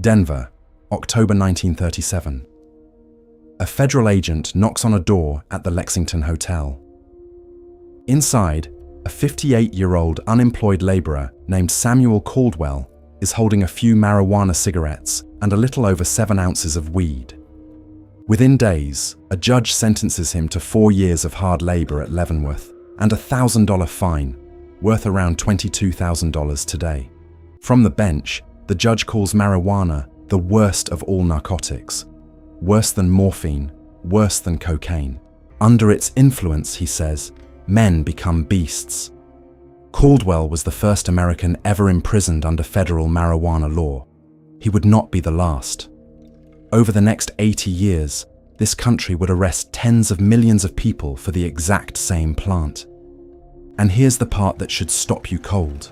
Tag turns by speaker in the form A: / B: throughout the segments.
A: Denver, October 1937. A federal agent knocks on a door at the Lexington Hotel. Inside, a 58-year-old unemployed laborer named Samuel Caldwell is holding a few marijuana cigarettes and a little over 7 ounces of weed. Within days, a judge sentences him to 4 years of hard labor at Leavenworth and a $1,000 fine, worth around $22,000 today. From the bench, the judge calls marijuana the worst of all narcotics. Worse than morphine, worse than cocaine. Under its influence, he says, men become beasts. Caldwell was the first American ever imprisoned under federal marijuana law. He would not be the last. Over the next 80 years, this country would arrest tens of millions of people for the exact same plant. And here's the part that should stop you cold.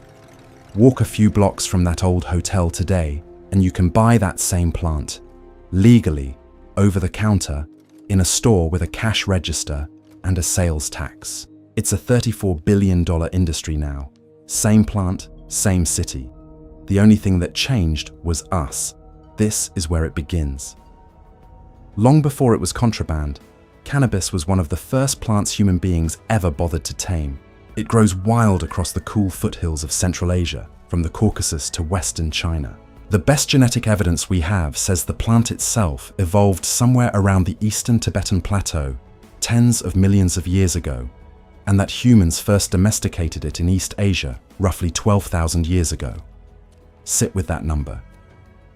A: Walk a few blocks from that old hotel today, and you can buy that same plant, legally, over the counter, in a store with a cash register and a sales tax. It's a $34 billion industry now. Same plant, same city. The only thing that changed was us. This is where it begins. Long before it was contraband, cannabis was one of the first plants human beings ever bothered to tame. It grows wild across the cool foothills of Central Asia, from the Caucasus to Western China. The best genetic evidence we have says the plant itself evolved somewhere around the eastern Tibetan plateau, tens of millions of years ago, and that humans first domesticated it in East Asia roughly 12,000 years ago. Sit with that number.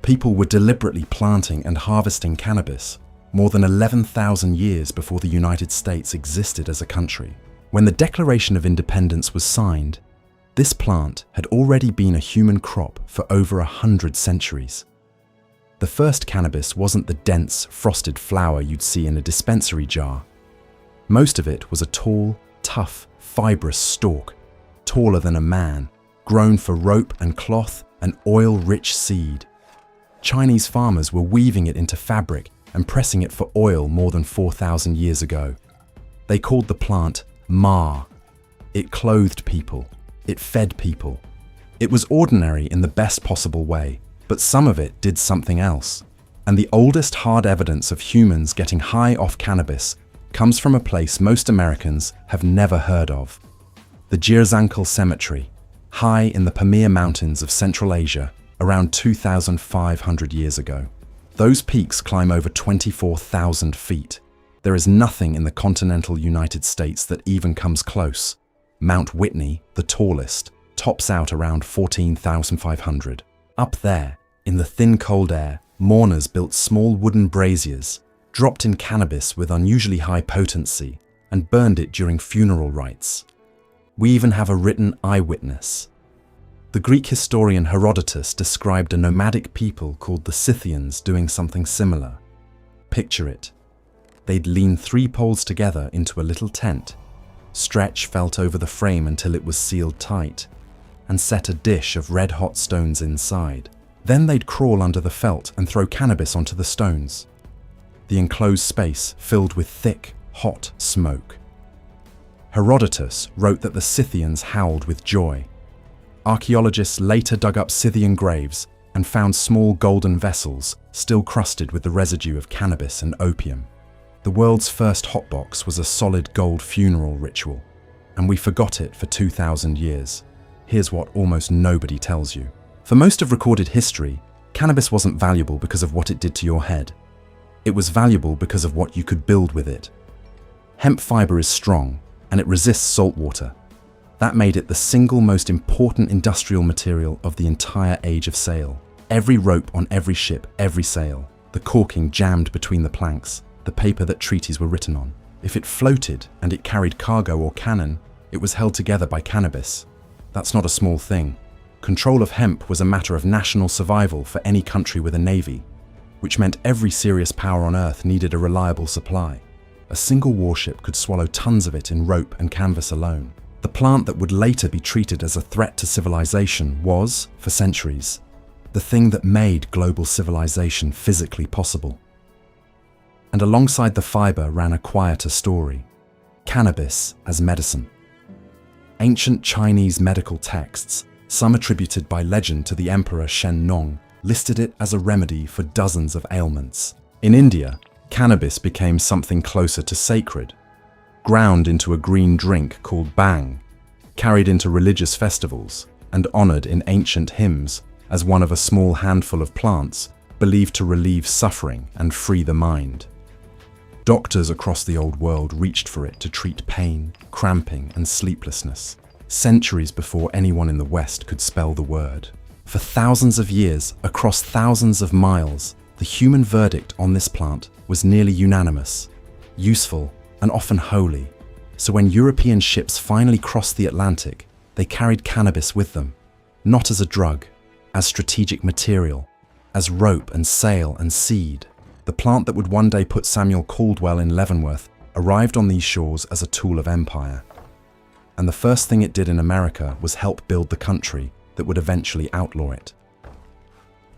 A: People were deliberately planting and harvesting cannabis more than 11,000 years before the United States existed as a country. When the Declaration of Independence was signed, this plant had already been a human crop for over 100 centuries. The first cannabis wasn't the dense, frosted flower you'd see in a dispensary jar. Most of it was a tall, tough, fibrous stalk, taller than a man, grown for rope and cloth and oil-rich seed. Chinese farmers were weaving it into fabric and pressing it for oil more than 4,000 years ago. They called the plant Ma. It clothed people. It fed people. It was ordinary in the best possible way, but some of it did something else. And the oldest hard evidence of humans getting high off cannabis comes from a place most Americans have never heard of. The Jirzankhal Cemetery, high in the Pamir Mountains of Central Asia, around 2,500 years ago. Those peaks climb over 24,000 feet. There is nothing in the continental United States that even comes close. Mount Whitney, the tallest, tops out around 14,500. Up there, in the thin cold air, mourners built small wooden braziers, dropped in cannabis with unusually high potency, and burned it during funeral rites. We even have a written eyewitness. The Greek historian Herodotus described a nomadic people called the Scythians doing something similar. Picture it. They'd lean 3 poles together into a little tent, stretch felt over the frame until it was sealed tight, and set a dish of red-hot stones inside. Then they'd crawl under the felt and throw cannabis onto the stones. The enclosed space filled with thick, hot smoke. Herodotus wrote that the Scythians howled with joy. Archaeologists later dug up Scythian graves and found small golden vessels still crusted with the residue of cannabis and opium. The world's first hotbox was a solid gold funeral ritual, and we forgot it for 2,000 years. Here's what almost nobody tells you. For most of recorded history, cannabis wasn't valuable because of what it did to your head. It was valuable because of what you could build with it. Hemp fiber is strong, and it resists salt water. That made it the single most important industrial material of the entire age of sail. Every rope on every ship, every sail, the caulking jammed between the planks, the paper that treaties were written on. If it floated and it carried cargo or cannon, it was held together by cannabis. That's not a small thing. Control of hemp was a matter of national survival for any country with a navy, which meant every serious power on Earth needed a reliable supply. A single warship could swallow tons of it in rope and canvas alone. The plant that would later be treated as a threat to civilization was, for centuries, the thing that made global civilization physically possible. And alongside the fiber ran a quieter story: cannabis as medicine. Ancient Chinese medical texts, some attributed by legend to the Emperor Shen Nong, listed it as a remedy for dozens of ailments. In India, cannabis became something closer to sacred, ground into a green drink called bhang, carried into religious festivals, and honored in ancient hymns as one of a small handful of plants believed to relieve suffering and free the mind. Doctors across the old world reached for it to treat pain, cramping, and sleeplessness, centuries before anyone in the West could spell the word. For thousands of years, across thousands of miles, the human verdict on this plant was nearly unanimous, useful, and often holy. So when European ships finally crossed the Atlantic, they carried cannabis with them, not as a drug, as strategic material, as rope and sail and seed. The plant that would one day put Samuel Caldwell in Leavenworth arrived on these shores as a tool of empire. And the first thing it did in America was help build the country that would eventually outlaw it.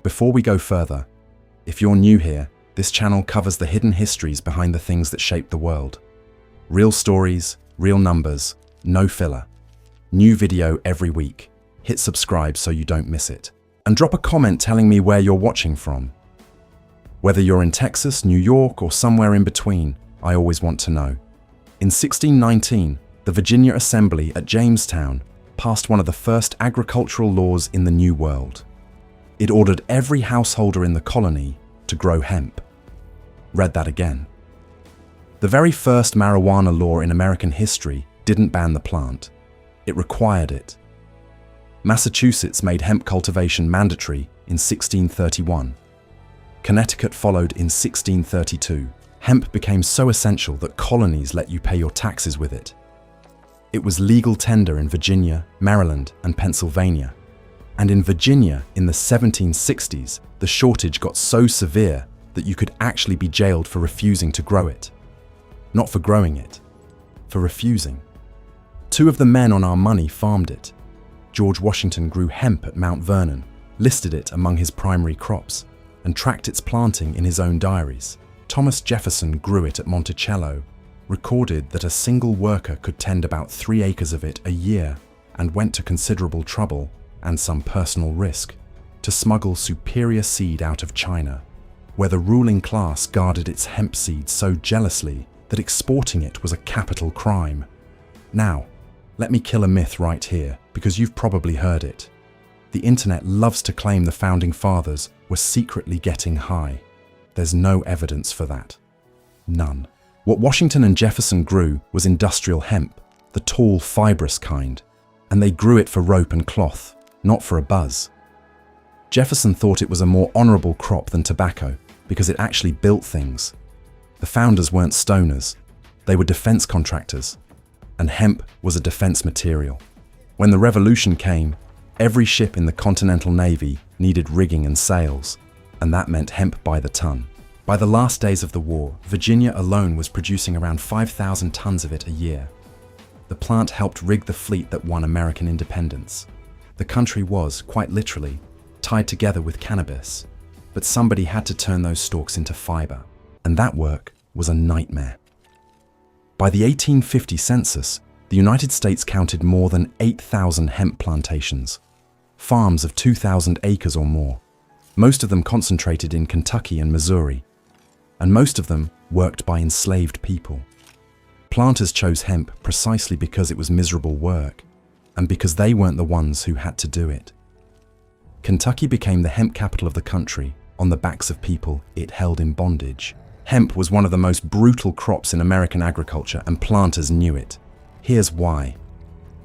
A: Before we go further, if you're new here, this channel covers the hidden histories behind the things that shape the world. Real stories, real numbers, no filler. New video every week. Hit subscribe so you don't miss it. And drop a comment telling me where you're watching from. Whether you're in Texas, New York, or somewhere in between, I always want to know. In 1619, the Virginia Assembly at Jamestown passed one of the first agricultural laws in the New World. It ordered every householder in the colony to grow hemp. Read that again. The very first marijuana law in American history didn't ban the plant. It required it. Massachusetts made hemp cultivation mandatory in 1631. Connecticut followed in 1632. Hemp became so essential that colonies let you pay your taxes with it. It was legal tender in Virginia, Maryland, and Pennsylvania. And in Virginia, in the 1760s, the shortage got so severe that you could actually be jailed for refusing to grow it. Not for growing it, for refusing. Two of the men on our money farmed it. George Washington grew hemp at Mount Vernon, listed it among his primary crops, and tracked its planting in his own diaries. Thomas Jefferson grew it at Monticello, recorded that a single worker could tend about 3 acres of it a year, and went to considerable trouble, and some personal risk, to smuggle superior seed out of China, where the ruling class guarded its hemp seed so jealously that exporting it was a capital crime. Now, let me kill a myth right here, because you've probably heard it. The internet loves to claim the founding fathers were secretly getting high. There's no evidence for that. None. What Washington and Jefferson grew was industrial hemp, the tall, fibrous kind, and they grew it for rope and cloth, not for a buzz. Jefferson thought it was a more honorable crop than tobacco because it actually built things. The founders weren't stoners, they were defense contractors, and hemp was a defense material. When the Revolution came, every ship in the Continental Navy needed rigging and sails, and that meant hemp by the ton. By the last days of the war, Virginia alone was producing around 5,000 tons of it a year. The plant helped rig the fleet that won American independence. The country was, quite literally, tied together with cannabis, but somebody had to turn those stalks into fiber, and that work was a nightmare. By the 1850 census, the United States counted more than 8,000 hemp plantations, farms of 2,000 acres or more, most of them concentrated in Kentucky and Missouri, and most of them worked by enslaved people. Planters chose hemp precisely because it was miserable work, and because they weren't the ones who had to do it. Kentucky became the hemp capital of the country on the backs of people it held in bondage. Hemp was one of the most brutal crops in American agriculture, and planters knew it. Here's why.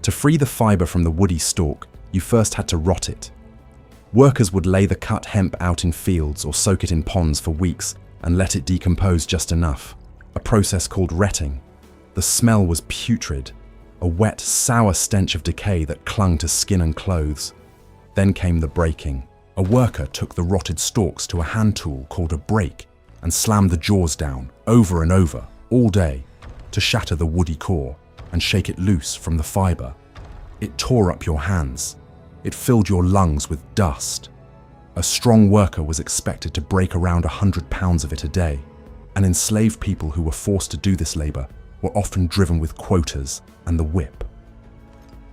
A: To free the fiber from the woody stalk, you first had to rot it. Workers would lay the cut hemp out in fields or soak it in ponds for weeks and let it decompose just enough, a process called retting. The smell was putrid, a wet, sour stench of decay that clung to skin and clothes. Then came the breaking. A worker took the rotted stalks to a hand tool called a brake and slammed the jaws down over and over all day to shatter the woody core and shake it loose from the fiber. It tore up your hands. It filled your lungs with dust. A strong worker was expected to break around 100 pounds of it a day, and enslaved people who were forced to do this labor were often driven with quotas and the whip.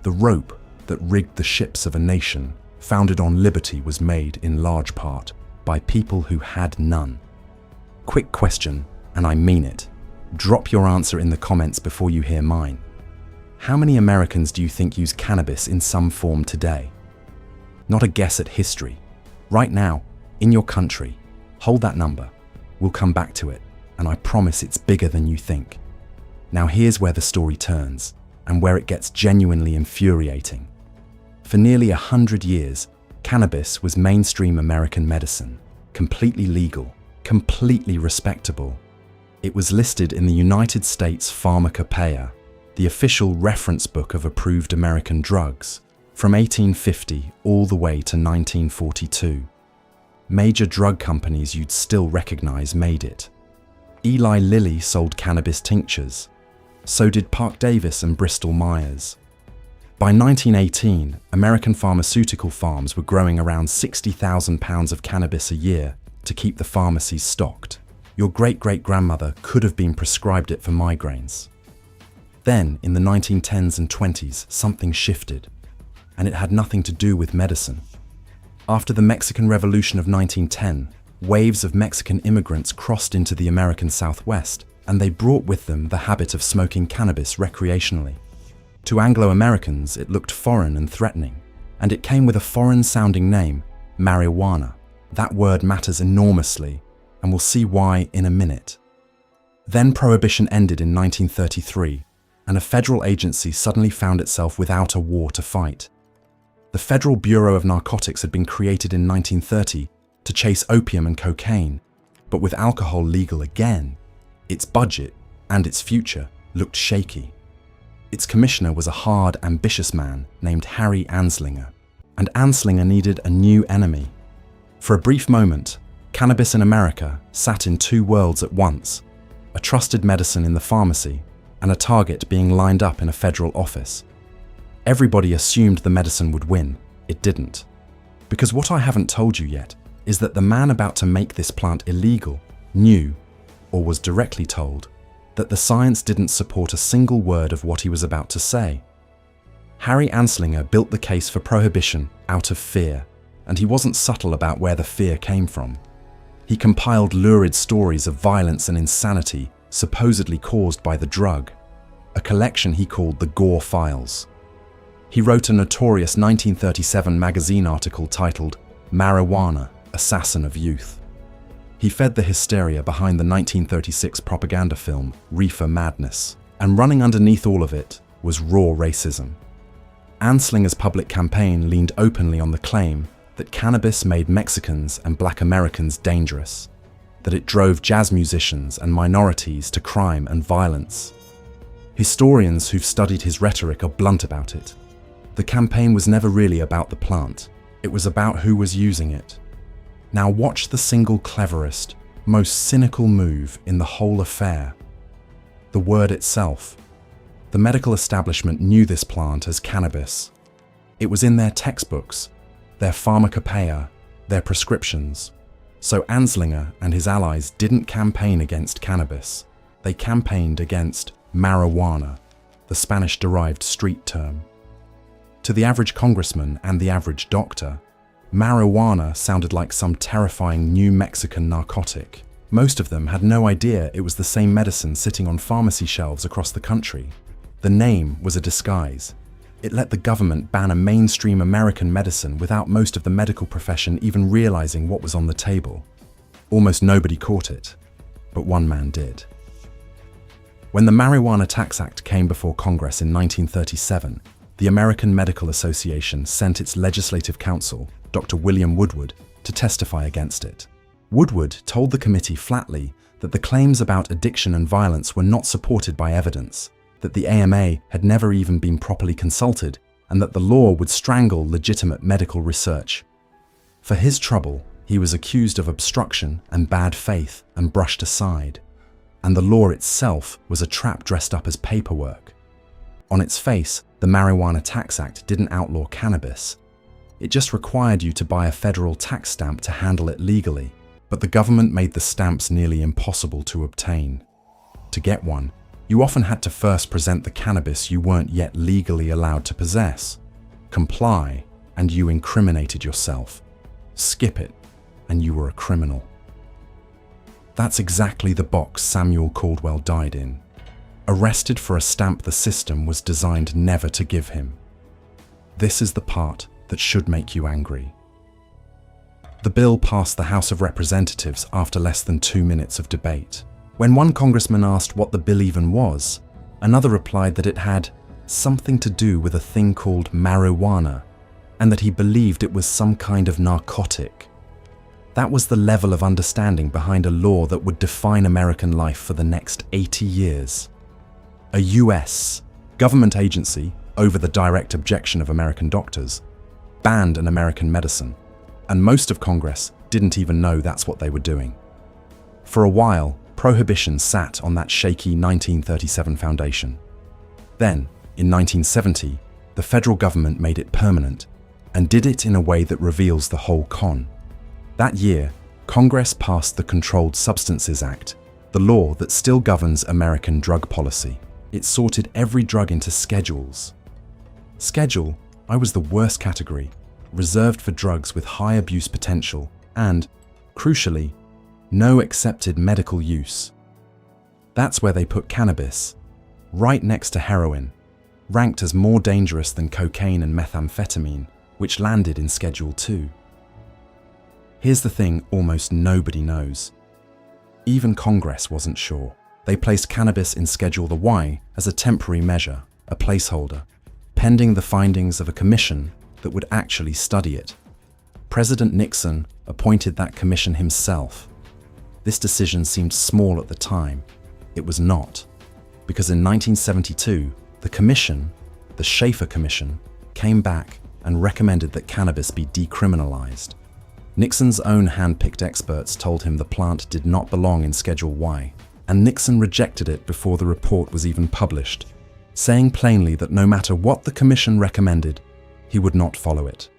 A: The rope that rigged the ships of a nation founded on liberty, was made in large part by people who had none. Quick question, and I mean it. Drop your answer in the comments before you hear mine. How many Americans do you think use cannabis in some form today? Not a guess at history. Right now, in your country, hold that number. We'll come back to it, and I promise it's bigger than you think. Now here's where the story turns, and where it gets genuinely infuriating. For nearly 100 years, cannabis was mainstream American medicine, completely legal, completely respectable. It was listed in the United States Pharmacopoeia, the official reference book of approved American drugs, from 1850 all the way to 1942. Major drug companies you'd still recognize made it. Eli Lilly sold cannabis tinctures. So did Park Davis and Bristol Myers. By 1918, American pharmaceutical farms were growing around 60,000 pounds of cannabis a year to keep the pharmacies stocked. Your great-great-grandmother could have been prescribed it for migraines. Then, in the 1910s and 20s, something shifted, and it had nothing to do with medicine. After the Mexican Revolution of 1910, waves of Mexican immigrants crossed into the American Southwest, and they brought with them the habit of smoking cannabis recreationally. To Anglo-Americans, it looked foreign and threatening, and it came with a foreign-sounding name, marijuana. That word matters enormously, and we'll see why in a minute. Then Prohibition ended in 1933, and a federal agency suddenly found itself without a war to fight. The Federal Bureau of Narcotics had been created in 1930 to chase opium and cocaine, but with alcohol legal again, its budget and its future looked shaky. Its commissioner was a hard, ambitious man named Harry Anslinger, and Anslinger needed a new enemy. For a brief moment, cannabis in America sat in two worlds at once, a trusted medicine in the pharmacy and a target being lined up in a federal office. Everybody assumed the medicine would win. It didn't. Because what I haven't told you yet is that the man about to make this plant illegal knew, or was directly told, that the science didn't support a single word of what he was about to say. Harry Anslinger built the case for prohibition out of fear, and he wasn't subtle about where the fear came from. He compiled lurid stories of violence and insanity supposedly caused by the drug, a collection he called the Gore Files. He wrote a notorious 1937 magazine article titled "Marijuana, Assassin of Youth." He fed the hysteria behind the 1936 propaganda film Reefer Madness, and running underneath all of it was raw racism. Anslinger's public campaign leaned openly on the claim that cannabis made Mexicans and Black Americans dangerous, that it drove jazz musicians and minorities to crime and violence. Historians who've studied his rhetoric are blunt about it. The campaign was never really about the plant. It was about who was using it. Now watch the single cleverest, most cynical move in the whole affair. The word itself. The medical establishment knew this plant as cannabis. It was in their textbooks, their pharmacopoeia, their prescriptions. So Anslinger and his allies didn't campaign against cannabis. They campaigned against marijuana, the Spanish-derived street term. To the average congressman and the average doctor, marijuana sounded like some terrifying new Mexican narcotic. Most of them had no idea it was the same medicine sitting on pharmacy shelves across the country. The name was a disguise. It let the government ban a mainstream American medicine without most of the medical profession even realizing what was on the table. Almost nobody caught it, but one man did. When the Marijuana Tax Act came before Congress in 1937, the American Medical Association sent its legislative counsel, Dr. William Woodward, to testify against it. Woodward told the committee flatly that the claims about addiction and violence were not supported by evidence, that the AMA had never even been properly consulted, and that the law would strangle legitimate medical research. For his trouble, he was accused of obstruction and bad faith and brushed aside. And the law itself was a trap dressed up as paperwork. On its face, the Marijuana Tax Act didn't outlaw cannabis. It just required you to buy a federal tax stamp to handle it legally, but the government made the stamps nearly impossible to obtain. To get one, you often had to first present the cannabis you weren't yet legally allowed to possess, comply, and you incriminated yourself. Skip it, and you were a criminal. That's exactly the box Samuel Caldwell died in, arrested for a stamp the system was designed never to give him. This is the part that should make you angry. The bill passed the House of Representatives after less than 2 minutes of debate. When one congressman asked what the bill even was, another replied that it had something to do with a thing called marijuana, and that he believed it was some kind of narcotic. That was the level of understanding behind a law that would define American life for the next 80 years. A US government agency, over the direct objection of American doctors, banned an American medicine, and most of Congress didn't even know that's what they were doing. For a while, prohibition sat on that shaky 1937 foundation. Then, in 1970, the federal government made it permanent and did it in a way that reveals the whole con. That year, Congress passed the Controlled Substances Act, the law that still governs American drug policy. It sorted every drug into schedules. Schedule I was the worst category, reserved for drugs with high abuse potential and, crucially, no accepted medical use. That's where they put cannabis, right next to heroin, ranked as more dangerous than cocaine and methamphetamine, which landed in Schedule 2. Here's the thing almost nobody knows. Even Congress wasn't sure. They placed cannabis in Schedule the Y as a temporary measure, a placeholder, pending the findings of a commission that would actually study it. President Nixon appointed that commission himself. This decision seemed small at the time. It was not, because in 1972, the commission, the Schaefer Commission, came back and recommended that cannabis be decriminalized. Nixon's own hand-picked experts told him the plant did not belong in Schedule Y, and Nixon rejected it before the report was even published, saying plainly that no matter what the commission recommended, he would not follow it.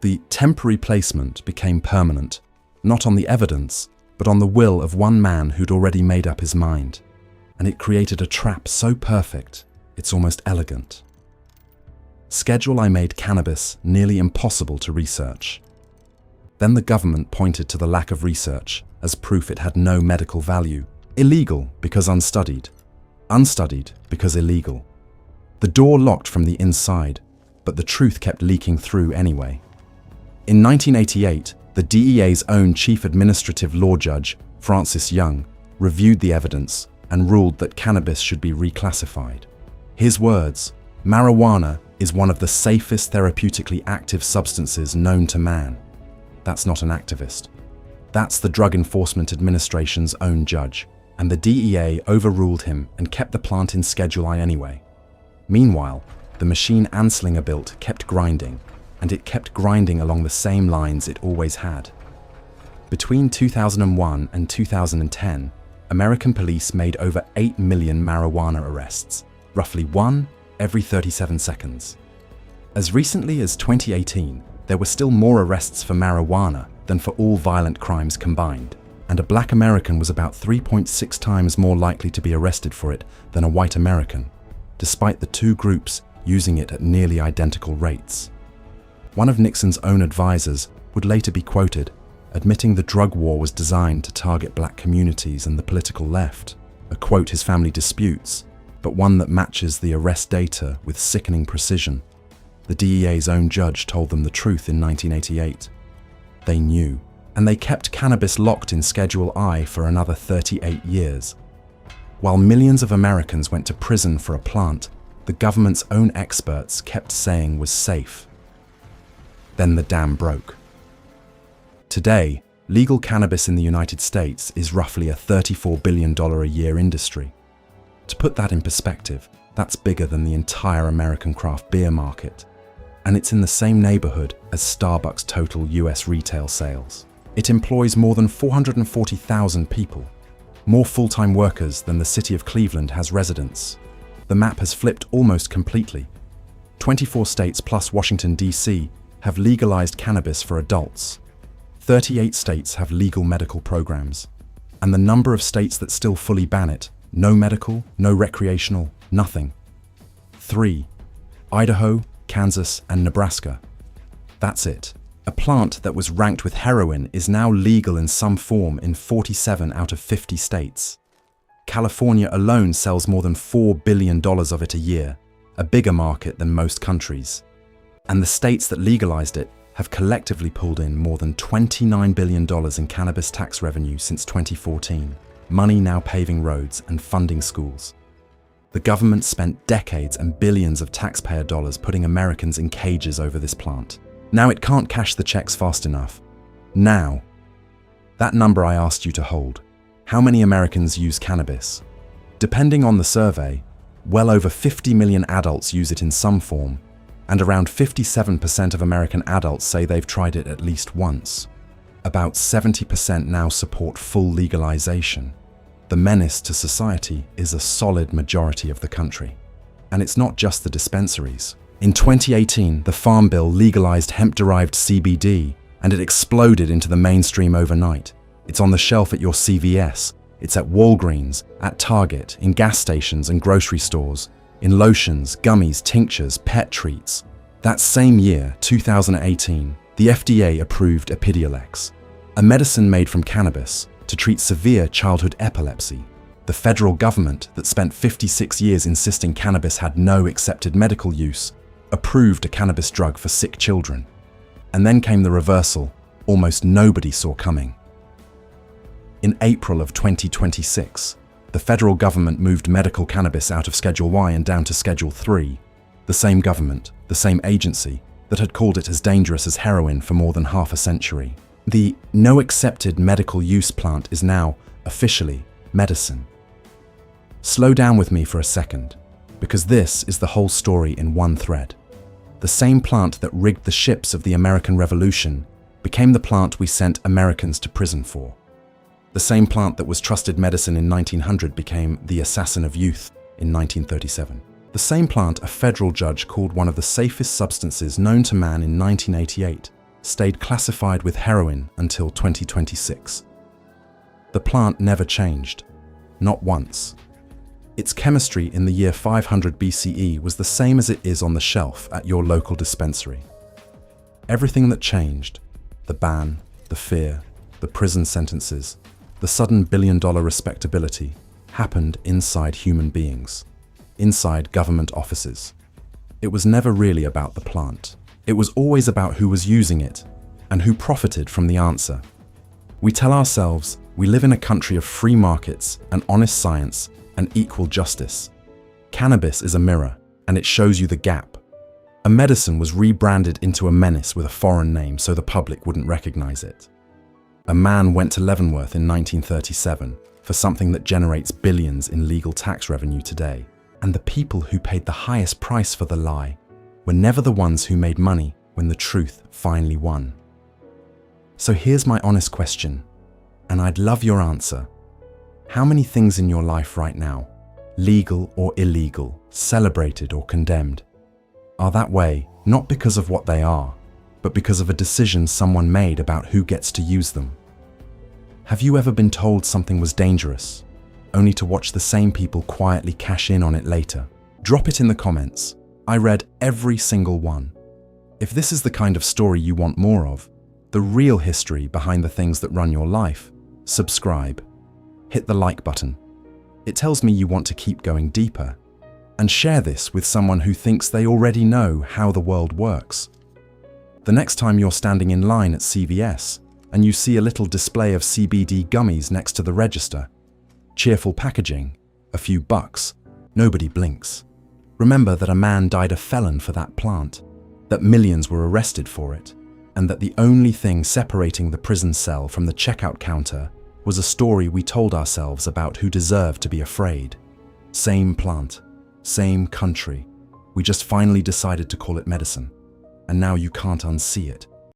A: The temporary placement became permanent, not on the evidence, but on the will of one man who'd already made up his mind, and it created a trap so perfect, it's almost elegant. Schedule I made cannabis nearly impossible to research. Then the government pointed to the lack of research as proof it had no medical value. Illegal because unstudied. Unstudied because illegal. The door locked from the inside, but the truth kept leaking through anyway. In 1988, the DEA's own chief administrative law judge, Francis Young, reviewed the evidence and ruled that cannabis should be reclassified. His words, "Marijuana is one of the safest therapeutically active substances known to man." That's not an activist. That's the Drug Enforcement Administration's own judge, and the DEA overruled him and kept the plant in Schedule I anyway. Meanwhile, the machine Anslinger built kept grinding, and it kept grinding along the same lines it always had. Between 2001 and 2010, American police made over 8 million marijuana arrests, roughly one every 37 seconds. As recently as 2018, there were still more arrests for marijuana than for all violent crimes combined, and a black American was about 3.6 times more likely to be arrested for it than a white American, despite the two groups using it at nearly identical rates. One of Nixon's own advisors would later be quoted, admitting the drug war was designed to target black communities and the political left, a quote his family disputes, but one that matches the arrest data with sickening precision. The DEA's own judge told them the truth in 1988. They knew, and they kept cannabis locked in Schedule I for another 38 years. While millions of Americans went to prison for a plant the government's own experts kept saying was safe. Then the dam broke. Today, legal cannabis in the United States is roughly a $34 billion a year industry. To put that in perspective, that's bigger than the entire American craft beer market. And it's in the same neighborhood as Starbucks' total US retail sales. It employs more than 440,000 people, more full-time workers than the city of Cleveland has residents. The map has flipped almost completely. 24 states plus Washington, D.C. have legalized cannabis for adults. 38 states have legal medical programs. And the number of states that still fully ban it, no medical, no recreational, nothing. 3. Idaho, Kansas, and Nebraska. That's it. A plant that was ranked with heroin is now legal in some form in 47 out of 50 states. California alone sells more than $4 billion of it a year, a bigger market than most countries. And the states that legalized it have collectively pulled in more than $29 billion in cannabis tax revenue since 2014, money now paving roads and funding schools. The government spent decades and billions of taxpayer dollars putting Americans in cages over this plant. Now it can't cash the checks fast enough. Now. That number I asked you to hold. How many Americans use cannabis? Depending on the survey, well over 50 million adults use it in some form, and around 57% of American adults say they've tried it at least once. About 70% now support full legalization. The menace to society is a solid majority of the country. And it's not just the dispensaries. In 2018, the Farm Bill legalized hemp-derived CBD, and it exploded into the mainstream overnight. It's on the shelf at your CVS, it's at Walgreens, at Target, in gas stations and grocery stores, in lotions, gummies, tinctures, pet treats. That same year, 2018, the FDA approved Epidiolex, a medicine made from cannabis to treat severe childhood epilepsy. The federal government that spent 56 years insisting cannabis had no accepted medical use approved a cannabis drug for sick children. And then came the reversal almost nobody saw coming. In April of 2026, the federal government moved medical cannabis out of Schedule Y and down to Schedule 3, the same government, the same agency, that had called it as dangerous as heroin for more than half a century. The no accepted medical use plant is now, officially, medicine. Slow down with me for a second, because this is the whole story in one thread. The same plant that rigged the ships of the American Revolution became the plant we sent Americans to prison for. The same plant that was trusted medicine in 1900 became the assassin of youth in 1937. The same plant a federal judge called one of the safest substances known to man in 1988 stayed classified with heroin until 2026. The plant never changed, not once. Its chemistry in the year 500 BCE was the same as it is on the shelf at your local dispensary. Everything that changed, the ban, the fear, the prison sentences, the sudden billion-dollar respectability, happened inside human beings, inside government offices. It was never really about the plant. It was always about who was using it and who profited from the answer. We tell ourselves we live in a country of free markets and honest science and equal justice. Cannabis is a mirror, and it shows you the gap. A medicine was rebranded into a menace with a foreign name so the public wouldn't recognize it. A man went to Leavenworth in 1937 for something that generates billions in legal tax revenue today, and the people who paid the highest price for the lie were never the ones who made money when the truth finally won. So here's my honest question, and I'd love your answer. How many things in your life right now, legal or illegal, celebrated or condemned, are that way not because of what they are, but because of a decision someone made about who gets to use them? Have you ever been told something was dangerous, only to watch the same people quietly cash in on it later? Drop it in the comments. I read every single one. If this is the kind of story you want more of, the real history behind the things that run your life, subscribe. Hit the like button. It tells me you want to keep going deeper. And share this with someone who thinks they already know how the world works. The next time you're standing in line at CVS and you see a little display of CBD gummies next to the register, cheerful packaging, a few bucks, nobody blinks. Remember that a man died a felon for that plant, that millions were arrested for it, and that the only thing separating the prison cell from the checkout counter was a story we told ourselves about who deserved to be afraid. Same plant, same country. We just finally decided to call it medicine, and now you can't unsee it.